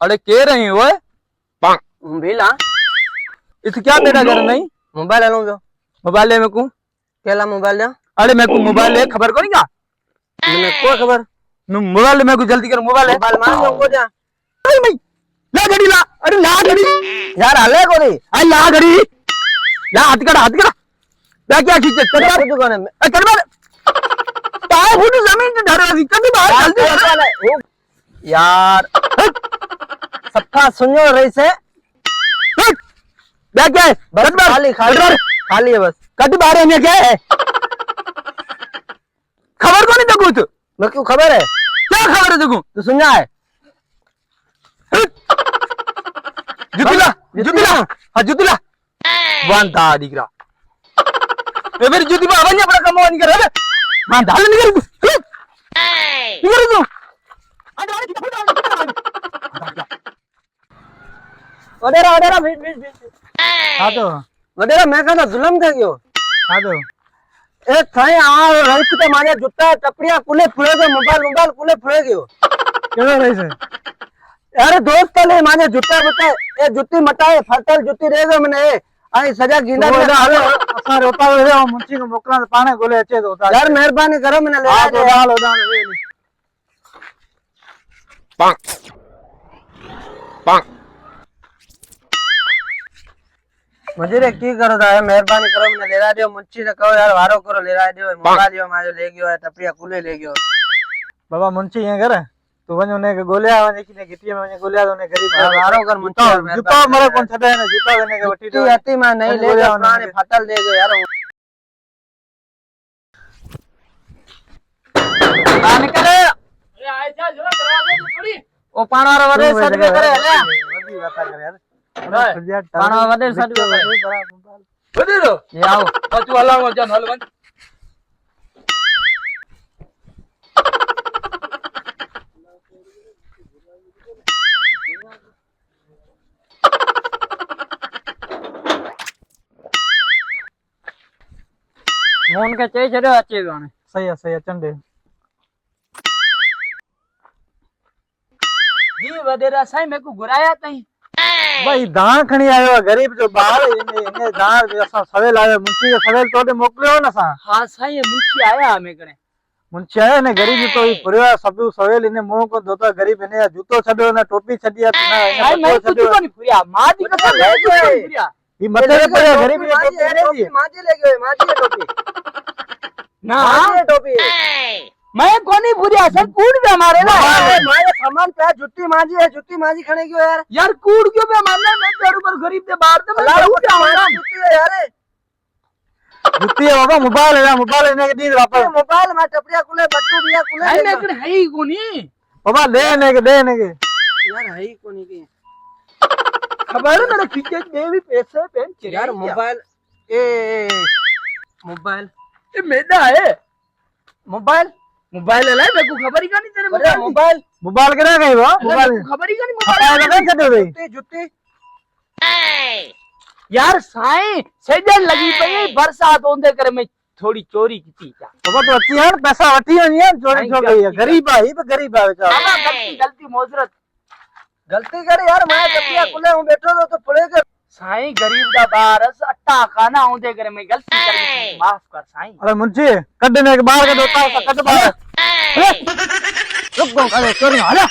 अरे कह रही हो भीला इस क्या तेरा घर नहीं मोबाइल लो जो मोबाइल ले मेरे को केला मोबाइल दे अरे मेरे को मोबाइल ले खबर को नहीं क्या मैंने को खबर मोबाइल ले मेरे को जल्दी कर मोबाइल है मोबाइल मार को जा अरे भाई ला घड़ी ला अरे ला घड़ी यार हले को रे अरे ला घड़ी ला हाथ कड़ा क्या खींचे चल दुकान में चल मार पाए फुट जमीन से धर रही कभी बाहर जल्दी यार सबका सुनियो रही से क्या है बस खाली है बस कट बारे में क्या है खबर को नहीं तो कुछ मैं क्यों खबर है क्या खबर है देखो तो सुन है जुतिला हाँ जुतिला वांता दिख रहा तो फिर जुती में आवाज अपना कमावा नहीं कर रहा हाँ डाल नहीं कर तू वडेरा बीच हाँ तो वडेरा मैं कहता जुलम थे क्यों हाँ तो ए थाई आ रही तो माने जूता टपड़िया कुले फुले गयो मोबाइल कुले फुले गयो क्यों रही से यार दोस्त ले माने जूता बता ए जूती मटाए फटल जूती रह गयो मने आई सजा गिंडा में हालो असा रोता रे मुंची को मोकला पाने गोले अचे तो यार मेहरबानी करो मने ले आ तो डालो पांग मुझे रे की करो दा मेहरबानी करो मने ले रा दियो मुंची ने कहो यार वारो करो ले रा दियो मोबाइल यो माजो ले गयो है टपड़िया कुले ले गयो बाबा मुंची ये करे तो वने ने गोलिया वने की ने गिटिया में गोलिया तो ने गरीब वारो कर मुंची जूता मरे कौन छडे ने जूता वने के वटी तो अति में नहीं ले गयो पुराने फटल दे गयो यार आने करे अरे आए जा जरा दरवाजे तो थोड़ी ओ पाणा वडे सटवे करे ने वदी बात करे यार पाणा वडे सटवे करे वदी रो ये आओ तू हलांगो जन हल वन मोहन के चे छड़े अच्छे गाने सही है चंडे जी वडेरा साईं मेरे को घुराया तई भाई दाण खणी आयो गरीब जो बाहर इने दाण असा सवेल आयो मुंची के सवेल तोडे मोकलियो न सा हां साईं मुंची आया हमें कने मुंची आयो ने गरीब तो पुरवा सब सवेल इने मुंह को दोता गरीब इने जूतो छडियो ने टोपी छडिया ना साईं मैं कुछ को नहीं फुरिया मां दी कसम ले गयो ई मथे पे पड़े गरीब ने टोपी ने दी माजी ले गयो माजी टोपी ना माजी टोपी मैं कोनी फुरिया सर कूड़ पे हमारे ना मारे सामान पे जुत्ती माजी है जुत्ती माजी खणे क्यों यार यार कूड़ क्यों पे मारना मैं तेरे ऊपर गरीब दे बाहर तो मैं क्या हमारा जुत्ती है यार जुत्ती है बाबा मोबाइल इने के दी वापस मोबाइल में टपड़िया कुले बट्टू दिया कुले साईं मैं कने है ही कोनी बाबा दे ने के यार है ही कोनी की खबर है मेरे खींचे दे भी पैसे पेन चिरा यार मोबाइल ए मोबाइल ये मेरा है मोबाइल मोबाइल है मेरे को खबर ही का नहीं तेरे अरे मोबाइल करे गई बा मोबाइल खबर ही का नहीं मोबाइल मोबाइल लगा छडो रे जुत्ती जुत्ती यार साईं सेजन लगी पई बरसात ओंदे करे मैं थोड़ी चोरी की था बाबा तो अच्छी यार पैसा वठी है यार चोरी छो गई है गरीब है बेचारा बाबा गलती मोजरत गलती करे यार मैं टपड़िया कुले हूं बैठो तो पड़े कर साईं गरीब दा बारस अट्टा खाना ओंदे करे मैं गलती कर दी माफ कर साईं अरे मुंची कड्डने के बाहर का दोता कट बाहर रुक दो अरे चोरी हां